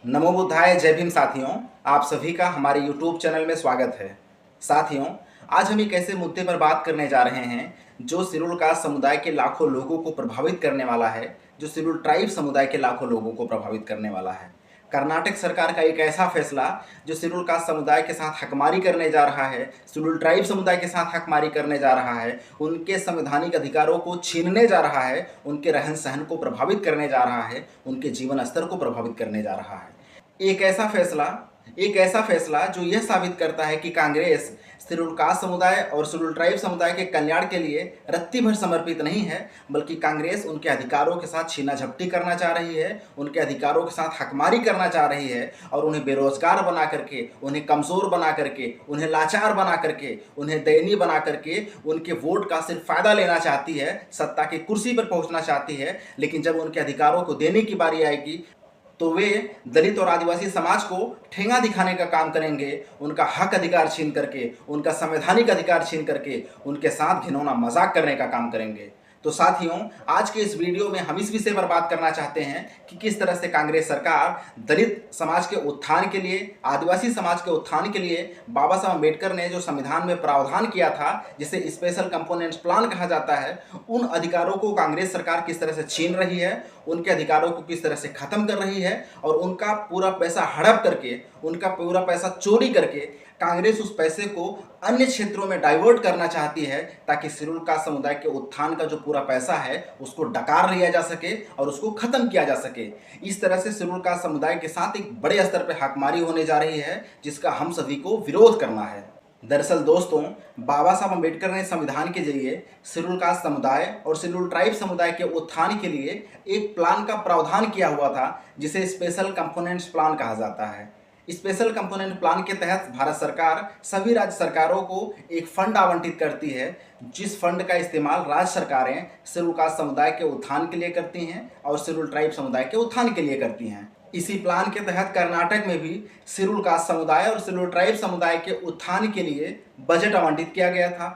नमो बुद्धाय, जय भीम साथियों। आप सभी का हमारे YouTube चैनल में स्वागत है। साथियों, आज हम एक ऐसे मुद्दे पर बात करने जा रहे हैं जो शेड्यूल कास्ट समुदाय के लाखों लोगों को प्रभावित करने वाला है, जो शेड्यूल ट्राइब समुदाय के लाखों लोगों को प्रभावित करने वाला है। कर्नाटक सरकार का एक ऐसा फैसला जो शेड्यूल कास्ट समुदाय के साथ हकमारी करने जा रहा है, शेड्यूल ट्राइब समुदाय के साथ हकमारी करने जा रहा है, उनके संवैधानिक अधिकारों को छीनने जा रहा है, उनके रहन सहन को प्रभावित करने जा रहा है, उनके जीवन स्तर को प्रभावित करने जा रहा है। एक ऐसा फैसला जो यह साबित करता है कि कांग्रेस शेड्यूल कास्ट समुदाय और शेड्यूल ट्राइब समुदाय के कल्याण के लिए रत्ती भर समर्पित नहीं है, बल्कि कांग्रेस उनके अधिकारों के साथ छीना झपटी करना चाह रही है, उनके अधिकारों के साथ हकमारी करना चाह रही है और उन्हें बेरोजगार बना करके, उन्हें कमज़ोर बना करके, उन्हें लाचार बना करके, उन्हें दयनीय बना करके उनके वोट का सिर्फ फ़ायदा लेना चाहती है, सत्ता की कुर्सी पर पहुँचना चाहती है। लेकिन जब उनके अधिकारों को देने की बारी आएगी तो वे दलित और आदिवासी समाज को ठेंगा दिखाने का काम करेंगे, उनका हक अधिकार छीन करके, उनका संवैधानिक अधिकार छीन करके उनके साथ घिनौना मजाक करने का काम करेंगे। तो साथियों, आज के इस वीडियो में हम इस विषय पर बात करना चाहते हैं कि किस तरह से कांग्रेस सरकार दलित समाज के उत्थान के लिए, आदिवासी समाज के उत्थान के लिए बाबा साहब अम्बेडकर ने जो संविधान में प्रावधान किया था, जिसे स्पेशल कंपोनेंट्स प्लान कहा जाता है, उन अधिकारों को कांग्रेस सरकार किस तरह से छीन रही है, उनके अधिकारों को किस तरह से खत्म कर रही है और उनका पूरा पैसा हड़प करके, उनका पूरा पैसा चोरी करके कांग्रेस उस पैसे को अन्य क्षेत्रों में डाइवर्ट करना चाहती है, ताकि शेड्यूल कास्ट समुदाय के उत्थान का जो पूरा पैसा है उसको डकार लिया जा सके और उसको खत्म किया जा सके। इस तरह से शेड्यूल कास्ट समुदाय के साथ एक बड़े स्तर पर हकमारी होने जा रही है, जिसका हम सभी को विरोध करना है। दरअसल दोस्तों, बाबा साहब अम्बेडकर ने संविधान के जरिए शेड्यूल कास्ट समुदाय और शेड्यूल ट्राइब समुदाय के उत्थान के लिए एक प्लान का प्रावधान किया हुआ था, जिसे स्पेशल कंपोनेंट्स प्लान कहा जाता है। स्पेशल कंपोनेंट प्लान के तहत भारत सरकार सभी राज्य सरकारों को एक फंड आवंटित करती है, जिस फंड का इस्तेमाल राज्य सरकारें शेड्यूल कास्ट समुदाय के उत्थान के लिए करती हैं और शेड्यूल ट्राइब समुदाय के उत्थान के लिए करती हैं। इसी प्लान के तहत कर्नाटक में भी शेड्यूल कास्ट समुदाय और शेड्यूल ट्राइब समुदाय के उत्थान के लिए बजट आवंटित किया गया था।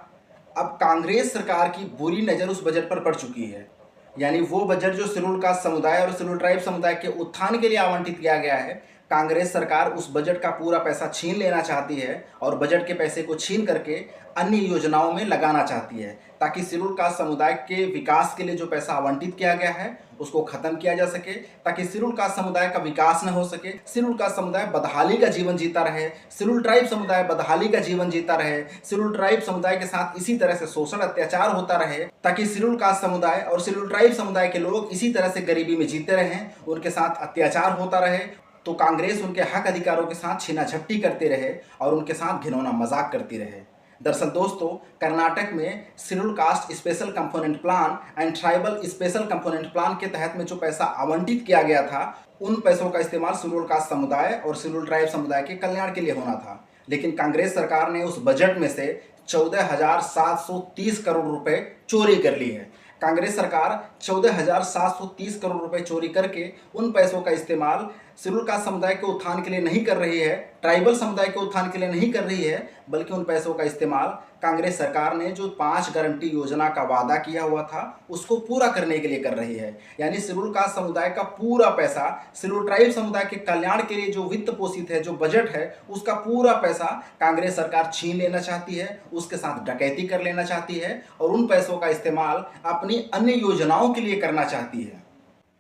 अब कांग्रेस सरकार की बुरी नज़र उस बजट पर पड़ चुकी है, यानी वो बजट जो शेड्यूल कास्ट समुदाय और शेड्यूल ट्राइब समुदाय के उत्थान के लिए आवंटित किया गया है, कांग्रेस सरकार उस बजट का पूरा पैसा छीन लेना चाहती है और बजट के पैसे को छीन करके अन्य योजनाओं में लगाना चाहती है, ताकि शेड्यूल कास्ट समुदाय के विकास के लिए जो पैसा आवंटित किया गया है उसको खत्म किया जा सके, ताकि शेड्यूल कास्ट समुदाय का विकास न हो सके, शेड्यूल कास्ट समुदाय बदहाली का जीवन जीता रहे, शेड्यूल ट्राइब समुदाय बदहाली का जीवन जीता रहे, शेड्यूल ट्राइब समुदाय के साथ इसी तरह से शोषण अत्याचार होता रहे, ताकि शेड्यूल कास्ट समुदाय और शेड्यूल ट्राइब समुदाय के लोग इसी तरह से गरीबी में जीते रहें, उनके साथ अत्याचार होता रहे, तो कांग्रेस उनके हक अधिकारों के साथ छीना झपटी करते रहे और उनके साथ घिनौना मजाक करती रहे। दरअसल दोस्तों, कर्नाटक में schedule caste special component plan and tribal special component plan के तहत में जो पैसा आवंटित किया गया था, उन पैसों का इस्तेमाल शेड्यूल कास्ट समुदाय और शेड्यूल ट्राइब समुदाय के कल्याण के लिए होना था। लेकिन कांग्रेस सरकार ने उस बजट में से 14,730 करोड़ रुपए चोरी कर ली है। कांग्रेस सरकार 14,730 करोड़ रुपए चोरी करके उन पैसों का इस्तेमाल शेड्यूल कास्ट समुदाय के उत्थान के लिए नहीं कर रही है, ट्राइबल समुदाय के उत्थान के लिए नहीं कर रही है, बल्कि उन पैसों का इस्तेमाल कांग्रेस सरकार ने जो 5 गारंटी योजना का वादा किया हुआ था उसको पूरा करने के लिए कर रही है। यानी शेड्यूल कास्ट समुदाय का पूरा पैसा शेड्यूल ट्राइब समुदाय के कल्याण के लिए जो वित्त पोषित है, जो बजट है, उसका पूरा पैसा कांग्रेस सरकार छीन लेना चाहती है, उसके साथ डकैती कर लेना चाहती है और उन पैसों का इस्तेमाल अपनी अन्य योजनाओं के लिए करना चाहती है।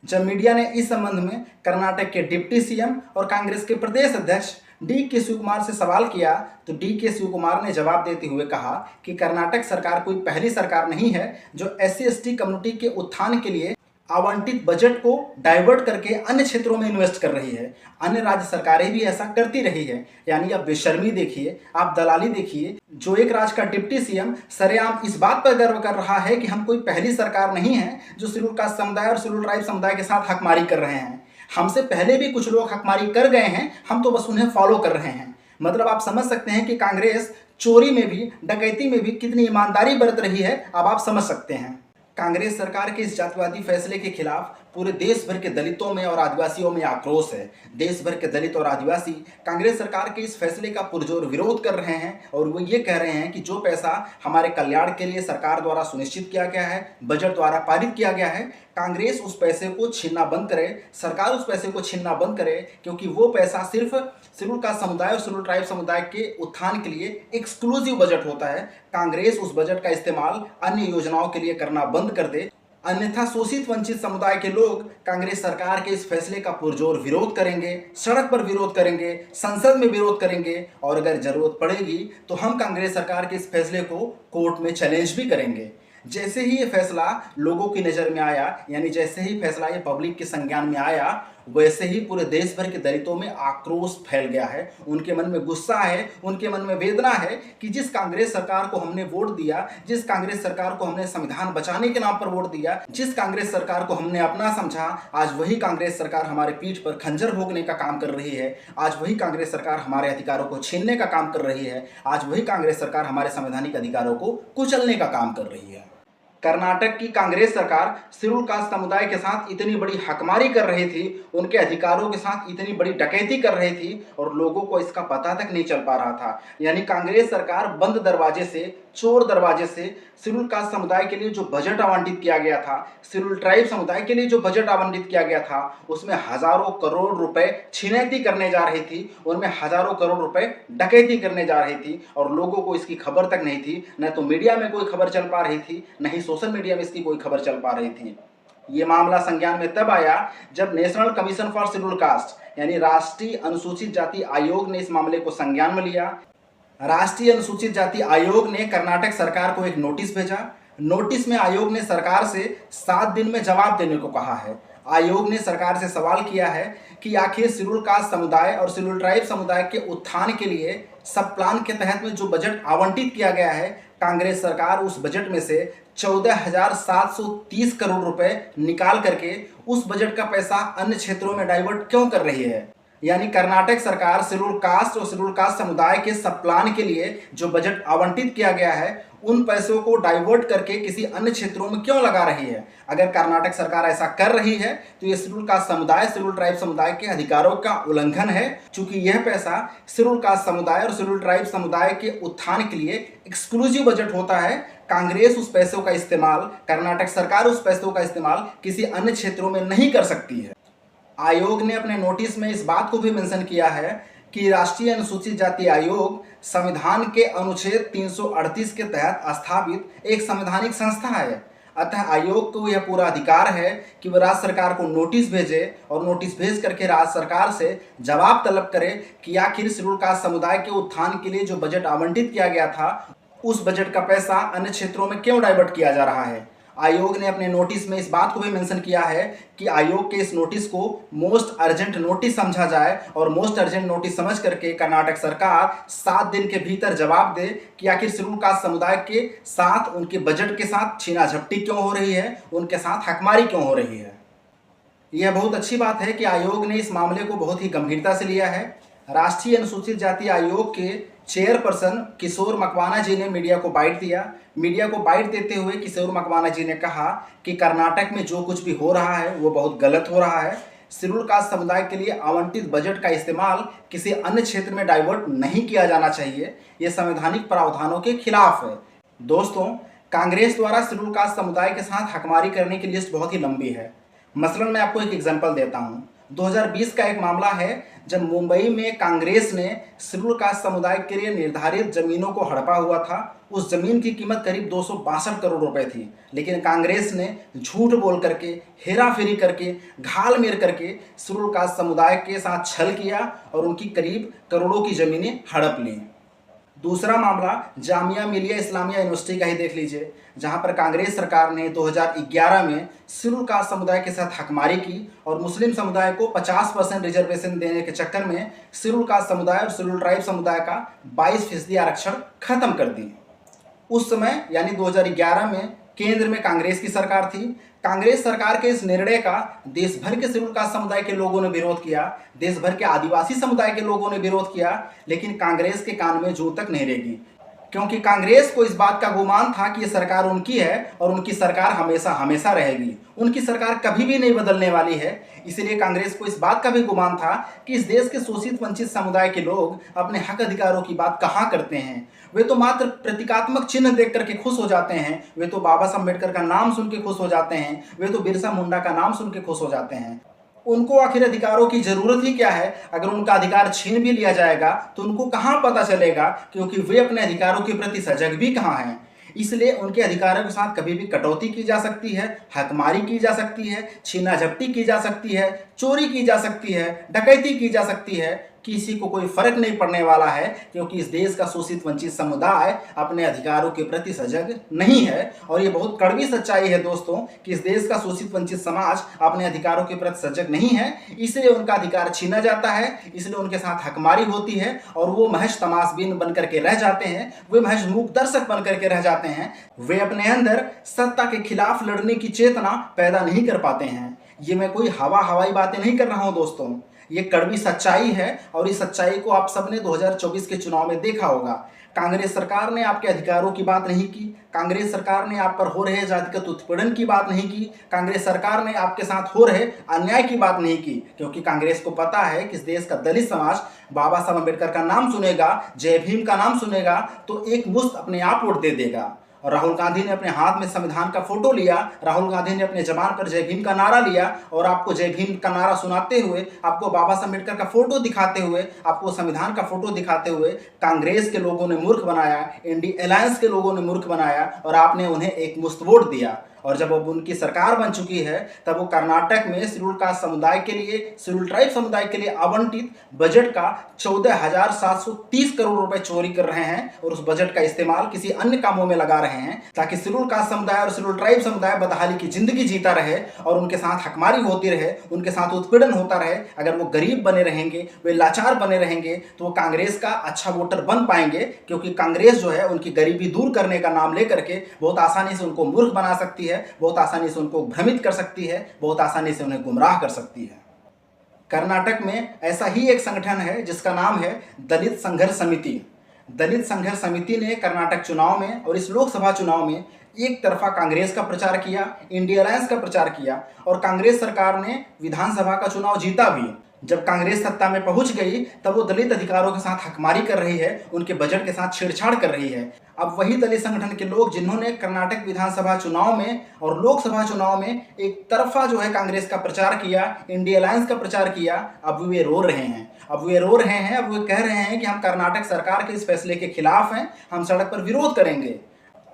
जब मीडिया ने इस संबंध में कर्नाटक के डिप्टी सीएम और कांग्रेस के प्रदेश अध्यक्ष डी.के. शिवकुमार से सवाल किया, तो डी.के. शिवकुमार ने जवाब देते हुए कहा कि कर्नाटक सरकार कोई पहली सरकार नहीं है जो SC/ST कम्युनिटी के उत्थान के लिए आवंटित बजट को डाइवर्ट करके अन्य क्षेत्रों में इन्वेस्ट कर रही है। अन्य राज्य सरकारें भी ऐसा करती रही है। यानी आप बेशर्मी देखिए, आप दलाली देखिए, जो एक राज्य का डिप्टी सीएम सरेआम इस बात पर गर्व कर रहा है कि हम कोई पहली सरकार नहीं है जो शेड्यूल कास्ट समुदाय और शेड्यूल ट्राइब समुदाय के साथ हकमारी कर रहे हैं। हमसे पहले भी कुछ लोग हकमारी कर गए हैं, हम तो बस उन्हें फॉलो कर रहे हैं। मतलब आप समझ सकते हैं कि कांग्रेस चोरी में भी, डकैती में भी कितनी ईमानदारी बरत रही है, अब आप समझ सकते हैं। कांग्रेस सरकार के इस जातिवादी फैसले के खिलाफ पूरे देश भर के दलितों में और आदिवासियों में आक्रोश है। देश भर के दलित और आदिवासी कांग्रेस सरकार के इस फैसले का पुरजोर विरोध कर रहे हैं और वो ये कह रहे हैं कि जो पैसा हमारे कल्याण के लिए सरकार द्वारा सुनिश्चित किया गया है, बजट द्वारा पारित किया गया है, कांग्रेस उस पैसे को छीनना बंद करे, सरकार उस पैसे को छीनना बंद करे, क्योंकि वो पैसा सिर्फ शेड्यूल कास्ट समुदाय और शेड्यूल ट्राइब समुदाय के उत्थान के लिए एक्सक्लूसिव बजट होता है। कांग्रेस उस बजट का इस्तेमाल अन्य योजनाओं के लिए करना बंद कर दे, अन्यथा शोषित वंचित समुदाय के लोग कांग्रेस सरकार के इस फैसले का पुरजोर विरोध करेंगे, सड़क पर विरोध करेंगे, संसद में विरोध करेंगे और अगर जरूरत पड़ेगी तो हम कांग्रेस सरकार के इस फैसले को कोर्ट में चैलेंज भी करेंगे। जैसे ही ये फैसला लोगों की नज़र में आया, यानी जैसे ही फैसला ये पब्लिक के संज्ञान में आया, वैसे ही पूरे देश भर के दलितों में आक्रोश फैल गया है। उनके मन में गुस्सा है, उनके मन में वेदना है कि जिस कांग्रेस सरकार को हमने वोट दिया, जिस कांग्रेस सरकार को हमने संविधान बचाने के नाम पर वोट दिया, जिस कांग्रेस सरकार को हमने अपना समझा, आज वही कांग्रेस सरकार हमारे पीठ पर खंजर भोगने का काम कर रही है। आज वही कांग्रेस सरकार हमारे अधिकारों को छीनने का काम कर रही है। आज वही कांग्रेस सरकार हमारे संवैधानिक अधिकारों को कुचलने का काम कर रही है। कर्नाटक की कांग्रेस सरकार शेड्यूल कास्ट समुदाय के साथ इतनी बड़ी हकमारी कर रही थी, उनके अधिकारों के साथ इतनी बड़ी डकैती कर रही थी और लोगों को इसका पता तक नहीं चल पा रहा था। यानी कांग्रेस सरकार बंद दरवाजे से, चोर दरवाजे से शेड्यूल कास्ट समुदाय के लिए जो बजट आवंटित किया गया था, शेड्यूल ट्राइब समुदाय के लिए जो बजट आवंटित किया गया था, उसमें हजारों करोड़ रुपए छिनैती करने जा रही थी, उनमें हजारों करोड़ रुपए डकैती करने जा रही थी और लोगों को इसकी खबर तक नहीं थी। न तो मीडिया में कोई खबर चल पा रही थी, न ही सोशल मीडिया में इसकी कोई खबर चल पा रही थी। ये मामला संज्ञान में तब आया जब national commission for schedule caste यानी राष्ट्रीय अनुसूचित जाति आयोग ने इस मामले को संज्ञान में लिया। राष्ट्रीय अनुसूचित जाति आयोग ने कर्नाटक सरकार को एक नोटिस भेजा। नोटिस में आयोग ने सरकार से 7 दिन में जवाब देने को कहा है। आयोग ने सरकार से सवाल किया है कि आखिर शेड्यूल कास्ट समुदाय और शेड्यूल ट्राइब समुदाय के उत्थान के लिए सब प्लान के तहत में जो बजट आवंटित किया गया है, कांग्रेस सरकार उस बजट में से 14,730 करोड़ रुपए निकाल करके उस बजट का पैसा अन्य क्षेत्रों में डाइवर्ट क्यों कर रही है। यानी कर्नाटक सरकार शेड्यूल कास्ट और शेड्यूल कास्ट समुदाय के सब प्लान के लिए जो बजट आवंटित किया गया है, उन पैसों को डाइवर्ट करके किसी अन्य क्षेत्रों में क्यों लगा रही है। अगर कर्नाटक सरकार ऐसा कर रही है तो ये शेड्यूल कास्ट समुदाय, शेड्यूल ट्राइब समुदाय के अधिकारों का उल्लंघन है, क्योंकि यह पैसा शेड्यूल कास्ट समुदाय और शेड्यूल ट्राइब समुदाय के उत्थान के लिए एक्सक्लूसिव बजट होता है। कांग्रेस उस पैसों का इस्तेमाल, कर्नाटक सरकार उस पैसों का इस्तेमाल किसी अन्य क्षेत्रों में नहीं कर सकती है। आयोग ने अपने नोटिस में इस बात को भी मेंशन किया है कि राष्ट्रीय अनुसूचित जाति आयोग संविधान के अनुच्छेद 338 के तहत स्थापित एक संवैधानिक संस्था है। अतः आयोग को यह पूरा अधिकार है कि वह राज्य सरकार को नोटिस भेजे और नोटिस भेज करके राज्य सरकार से जवाब तलब करे कि आखिर शेड्यूल कास्ट समुदाय के उत्थान के लिए जो बजट आवंटित किया गया था, उस बजट का पैसा अन्य क्षेत्रों में क्यों डाइवर्ट किया जा रहा है। आयोग ने अपने नोटिस में इस बात को भी मेंशन किया है कि आयोग के इस नोटिस को मोस्ट अर्जेंट नोटिस समझा जाए और मोस्ट अर्जेंट नोटिस समझ करके कर्नाटक सरकार 7 दिन के भीतर जवाब दे कि आखिर शेड्यूल कास्ट समुदाय के साथ, उनके बजट के साथ छीना झपटी क्यों हो रही है, उनके साथ हकमारी क्यों हो रही है। यह बहुत अच्छी बात है कि आयोग ने इस मामले को बहुत ही गंभीरता से लिया है। राष्ट्रीय अनुसूचित जाति आयोग के चेयरपर्सन किशोर मकवाना जी ने मीडिया को बाइट दिया। मीडिया को बाइट देते हुए किशोर मकवाना जी ने कहा कि कर्नाटक में जो कुछ भी हो रहा है वो बहुत गलत हो रहा है। शेड्यूल कास्ट समुदाय के लिए आवंटित बजट का इस्तेमाल किसी अन्य क्षेत्र में डाइवर्ट नहीं किया जाना चाहिए। ये संवैधानिक प्रावधानों के खिलाफ है। दोस्तों, कांग्रेस द्वारा शेड्यूल कास्ट समुदाय के साथ हकमारी करने की लिस्ट बहुत ही लंबी है। मसलन मैं आपको एक एग्जाम्पल देता हूँ। 2020 का एक मामला है जब मुंबई में कांग्रेस ने शेड्यूल कास्ट समुदाय के लिए निर्धारित जमीनों को हड़पा हुआ था। उस जमीन की कीमत करीब 262 करोड़ रुपए थी, लेकिन कांग्रेस ने झूठ बोल करके, हेराफेरी करके, घाल मेर करके शेड्यूल कास्ट समुदाय के साथ छल किया और उनकी करीब करोड़ों की जमीनें हड़प ली। दूसरा मामला जामिया मिलिया इस्लामिया यूनिवर्सिटी का ही देख लीजिए, जहां पर कांग्रेस सरकार ने 2011 में शेड्यूल कास्ट समुदाय के साथ हकमारी की और मुस्लिम समुदाय को 50% रिजर्वेशन देने के चक्कर में शेड्यूल कास्ट समुदाय और शेड्यूल ट्राइब समुदाय का 22% आरक्षण खत्म कर दी। उस समय यानी 2011 में केंद्र में कांग्रेस की सरकार थी। कांग्रेस सरकार के इस निर्णय का देश भर के शेड्यूल कास्ट समुदाय के लोगों ने विरोध किया, देश भर के आदिवासी समुदाय के लोगों ने विरोध किया, लेकिन कांग्रेस के कान में जूं तक नहीं रेंगी। क्योंकि कांग्रेस को इस बात का गुमान था कि ये सरकार उनकी है और उनकी सरकार हमेशा हमेशा रहेगी, उनकी सरकार कभी भी नहीं बदलने वाली है। इसलिए कांग्रेस को इस बात का भी गुमान था कि इस देश के शोषित वंचित समुदाय के लोग अपने हक अधिकारों की बात कहाँ करते हैं। वे तो मात्र प्रतीकात्मक चिन्ह देख करके खुश हो जाते हैं, वे तो बाबा साहब अम्बेडकर का नाम सुन के खुश हो जाते हैं, वे तो बिरसा मुंडा का नाम सुन के खुश हो जाते हैं। उनको आखिर अधिकारों की जरूरत ही क्या है? अगर उनका अधिकार छीन भी लिया जाएगा तो उनको कहाँ पता चलेगा, क्योंकि वे अपने अधिकारों के प्रति सजग भी कहाँ हैं। इसलिए उनके अधिकारों के साथ कभी भी कटौती की जा सकती है, हकमारी की जा सकती है, छीना झपटी की जा सकती है, चोरी की जा सकती है, डकैती की जा सकती है। किसी को कोई फर्क नहीं पड़ने वाला है, क्योंकि इस देश का शोषित वंचित समुदाय अपने अधिकारों के प्रति सजग नहीं है। और ये बहुत कड़वी सच्चाई है दोस्तों कि इस देश का शोषित वंचित समाज अपने अधिकारों के प्रति सजग नहीं है, इसलिए उनका अधिकार छीना जाता है, इसलिए उनके साथ हकमारी होती है और वो महज तमाशबीन बन करके रह जाते हैं, वे महज मूक दर्शक बन करके रह जाते हैं। वे अपने अंदर सत्ता के खिलाफ लड़ने की चेतना पैदा नहीं कर पाते हैं। ये मैं कोई हवाई बातें नहीं कर रहा हूं दोस्तों, ये कड़वी सच्चाई है और इस सच्चाई को आप सबने 2024 के चुनाव में देखा होगा। कांग्रेस सरकार ने आपके अधिकारों की बात नहीं की, कांग्रेस सरकार ने आप पर हो रहे जातिगत उत्पीड़न की बात नहीं की, कांग्रेस सरकार ने आपके साथ हो रहे अन्याय की बात नहीं की, क्योंकि कांग्रेस को पता है कि इस देश का दलित समाज बाबा साहब अम्बेडकर का नाम सुनेगा, जय भीम का नाम सुनेगा तो एक मुश्त अपने आप वोट दे देगा। और राहुल गांधी ने अपने हाथ में संविधान का फोटो लिया, राहुल गांधी ने अपने जबान पर जय भीम का नारा लिया और आपको जय भीम का नारा सुनाते हुए, आपको बाबा साहब अम्बेडकर का फोटो दिखाते हुए, आपको संविधान का फोटो दिखाते हुए कांग्रेस के लोगों ने मूर्ख बनाया, इंडी अलायंस के लोगों ने मूर्ख बनाया और आपने उन्हें एक मुश्त वोट दिया। और जब अब उनकी सरकार बन चुकी है तब वो कर्नाटक में शेड्यूल कास्ट समुदाय के लिए, शेड्यूल ट्राइब समुदाय के लिए आवंटित बजट का 14,730 करोड़ रुपए चोरी कर रहे हैं और उस बजट का इस्तेमाल किसी अन्य कामों में लगा रहे हैं, ताकि शेड्यूल कास्ट समुदाय और शेड्यूल ट्राइब समुदाय बदहाली की जिंदगी जीता रहे और उनके साथ हकमारी होती रहे, उनके साथ उत्पीड़न होता रहे। अगर वो गरीब बने रहेंगे, वे लाचार बने रहेंगे तो वो कांग्रेस का अच्छा वोटर बन पाएंगे, क्योंकि कांग्रेस जो है उनकी गरीबी दूर करने का नाम लेकर के बहुत आसानी से उनको मूर्ख बना सकती है, बहुत आसानी से उनको भ्रमित कर सकती है, बहुत आसानी से उन्हें गुमराह कर सकती है। कर्नाटक में ऐसा ही एक संगठन है जिसका नाम है दलित संघर्ष समिति। दलित संघर्ष समिति ने कर्नाटक चुनाव में और इस लोकसभा चुनाव में एक तरफा कांग्रेस का प्रचार किया, इंडिया अलायंस का प्रचार किया और कांग्रेस सरकार ने विधानसभा का चुनाव जीता भी। जब कांग्रेस सत्ता में पहुंच गई तब वो दलित अधिकारों के साथ हकमारी कर रही है, उनके बजट के साथ छेड़छाड़ कर रही है। अब वही दलित संगठन के लोग जिन्होंने कर्नाटक विधानसभा चुनाव में और लोकसभा चुनाव में एक तरफा जो है कांग्रेस का प्रचार किया, इंडिया अलायंस का प्रचार किया, अब वे रो रहे हैं। अब वे कह रहे हैं कि हम कर्नाटक सरकार के इस फैसले के खिलाफ हैं, हम सड़क पर विरोध करेंगे।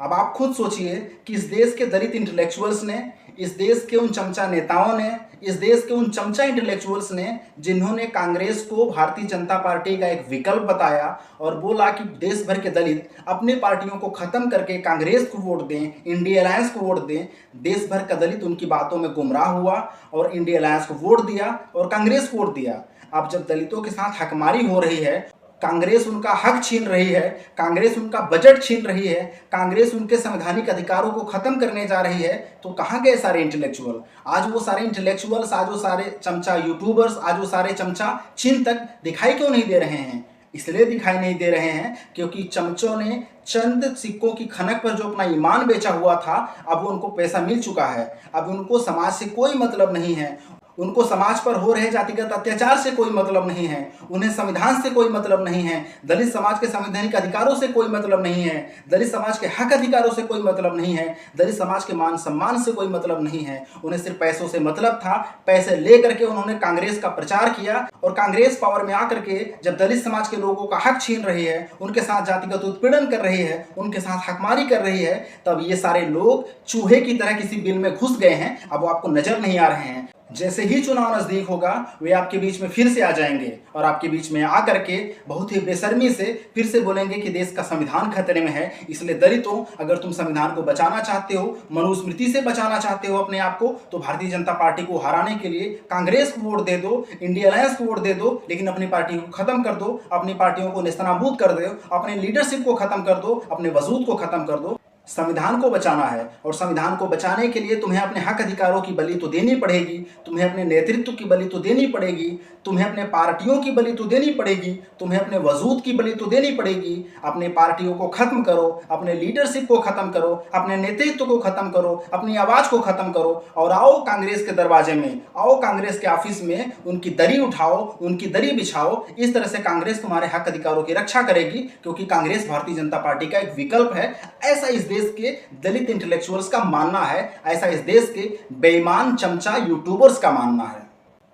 अब आप खुद सोचिए कि इस देश के दलित इंटेलेक्चुअल्स ने, इस देश के उन चमचा नेताओं ने, इस देश के उन चमचा इंटेलेक्चुअल्स ने जिन्होंने कांग्रेस को भारतीय जनता पार्टी का एक विकल्प बताया और बोला कि देश भर के दलित अपने पार्टियों को खत्म करके कांग्रेस को वोट दें, इंडिया अलायंस को वोट दें, देश भर का दलित उनकी बातों में गुमराह हुआ और इंडिया अलायंस को वोट दिया और कांग्रेस को वोट दिया। अब जब दलितों के साथ हकमारी हो रही है, कांग्रेस उनका हक छीन रही है, कांग्रेस उनका बजट छीन रही है, कांग्रेस उनके संवैधानिक अधिकारों को खत्म करने जा रही है, तो कहाँ गए सारे इंटेलेक्चुअल? आज वो सारे इंटेलेक्चुअल्स, आज वो सारे चमचा यूट्यूबर्स, आज वो सारे चमचा चिंतक दिखाई क्यों नहीं दे रहे हैं? इसलिए दिखाई नहीं दे रहे हैं क्योंकि चमचों ने चंद सिक्कों की खनक पर जो अपना ईमान बेचा हुआ था, अब उनको पैसा मिल चुका है। अब उनको समाज से कोई मतलब नहीं है, उनको समाज पर हो रहे जातिगत अत्याचार से कोई मतलब नहीं है, उन्हें संविधान से कोई मतलब नहीं है, दलित समाज के संवैधानिक अधिकारों से कोई मतलब नहीं है, दलित समाज के हक अधिकारों से कोई मतलब नहीं है, दलित समाज के मान सम्मान से कोई मतलब नहीं है। उन्हें सिर्फ पैसों से मतलब था। पैसे ले करके उन्होंने कांग्रेस का प्रचार किया और कांग्रेस पावर में आकर के जब दलित समाज के लोगों का हक छीन रही है, उनके साथ जातिगत उत्पीड़न कर रही है, उनके साथ हकमारी कर रही है, तब ये सारे लोग चूहे की तरह किसी बिल में घुस गए हैं। अब वो आपको नजर नहीं आ रहे हैं। जैसे ही चुनाव नजदीक होगा वे आपके बीच में फिर से आ जाएंगे और आपके बीच में आकर के बहुत ही बेशर्मी से फिर से बोलेंगे कि देश का संविधान खतरे में है। इसलिए दलितों, अगर तुम संविधान को बचाना चाहते हो, मनुस्मृति से बचाना चाहते हो अपने आप को, तो भारतीय जनता पार्टी को हराने के लिए कांग्रेस को वोट दे दो, इंडिया अलायंस को वोट दे दो, लेकिन अपनी पार्टी को खत्म कर दो, अपनी पार्टियों को नेस्तनाबूद कर दो, अपने लीडरशिप को खत्म कर दो, अपने वजूद को खत्म कर दो। संविधान को बचाना है और संविधान को बचाने के लिए तुम्हें अपने हक अधिकारों की बलि तो देनी पड़ेगी, तुम्हें अपने नेतृत्व की बलि तो देनी पड़ेगी, तुम्हें अपने पार्टियों की बलि तो देनी पड़ेगी, तुम्हें अपने वजूद की बलि तो देनी पड़ेगी। अपने पार्टियों को खत्म करो, अपने लीडरशिप को खत्म करो, अपने नेतृत्व को खत्म करो, अपनी आवाज को खत्म करो और आओ कांग्रेस के दरवाजे में, आओ कांग्रेस के ऑफिस में, उनकी दरी उठाओ, उनकी दरी बिछाओ। इस तरह से कांग्रेस तुम्हारे हक अधिकारों की रक्षा करेगी, क्योंकि कांग्रेस भारतीय जनता पार्टी का एक विकल्प है। ऐसा इस देश के दलित इंटेलेक्चुअल्स का मानना है, ऐसा इस देश के बेईमान चमचा यूट्यूबर्स का मानना है।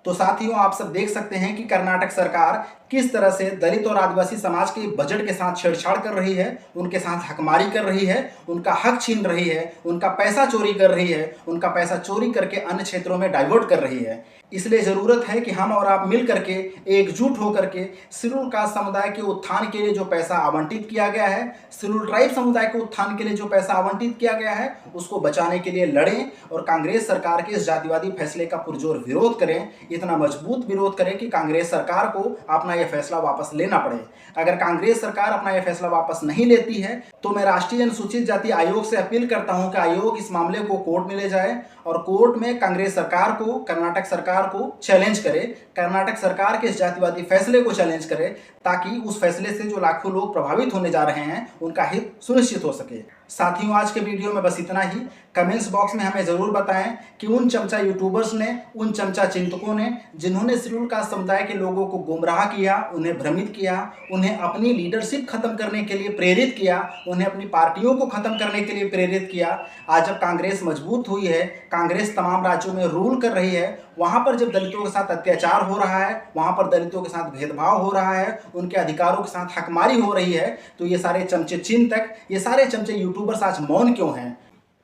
तो साथियों, आप सब देख सकते हैं कि कर्नाटक सरकार किस तरह से दलित और आदिवासी समाज के बजट के साथ छेड़छाड़ कर रही है, उनके साथ हकमारी कर रही है, उनका हक छीन रही है, उनका पैसा चोरी कर रही है, उनका पैसा चोरी करके अन्य क्षेत्रों में डाइवर्ट कर रही है। इसलिए ज़रूरत है कि हम और आप मिल करके, एकजुट होकर के शेड्यूल कास्ट समुदाय के उत्थान के लिए जो पैसा आवंटित किया गया है, शेड्यूल ट्राइब समुदाय के उत्थान के लिए जो पैसा आवंटित किया गया है, उसको बचाने के लिए लड़ें और कांग्रेस सरकार के इस जातिवादी फैसले का पुरजोर विरोध करें। इतना मजबूत विरोध करें कि कांग्रेस सरकार को अपना यह फैसला वापस लेना पड़े। अगर कांग्रेस सरकार अपना यह फैसला वापस नहीं लेती है तो मैं राष्ट्रीय अनुसूचित जाति आयोग से अपील करता हूं कि आयोग इस मामले को कोर्ट में ले जाए और कोर्ट में कांग्रेस सरकार को, कर्नाटक सरकार को चैलेंज करे, कर्नाटक सरकार के इस जातिवादी फैसले को चैलेंज करे, ताकि उस फैसले से जो लाखों लोग प्रभावित होने जा रहे हैं उनका हित सुनिश्चित हो सके। साथियों, आज के वीडियो में बस इतना ही। कमेंट्स बॉक्स में हमें ज़रूर बताएं कि उन चमचा यूट्यूबर्स ने, उन चमचा चिंतकों ने जिन्होंने शेड्यूल कास्ट समुदाय के लोगों को गुमराह किया, उन्हें भ्रमित किया, उन्हें अपनी लीडरशिप खत्म करने के लिए प्रेरित किया, उन्हें अपनी पार्टियों को खत्म करने के लिए प्रेरित किया। आज जब कांग्रेस मजबूत हुई है, कांग्रेस तमाम राज्यों में रूल कर रही है, वहाँ पर जब दलितों के साथ अत्याचार हो रहा है, वहाँ पर दलितों के साथ भेदभाव हो रहा है, उनके अधिकारों के साथ हकमारी हो रही है, तो ये सारे चमचे चिंतक, ये सारे चमचे यूट्यूबर्स आज मौन क्यों हैं?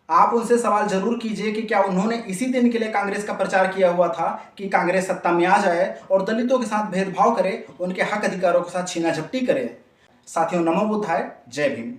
आप उनसे सवाल जरूर कीजिए कि क्या उन्होंने इसी दिन के लिए कांग्रेस का प्रचार किया हुआ था कि कांग्रेस सत्ता में आ जाए और दलितों के साथ भेदभाव करे, उनके हक अधिकारों के साथ छीना झपटी करे। साथियों, नमो बुद्धाय, जय भीम।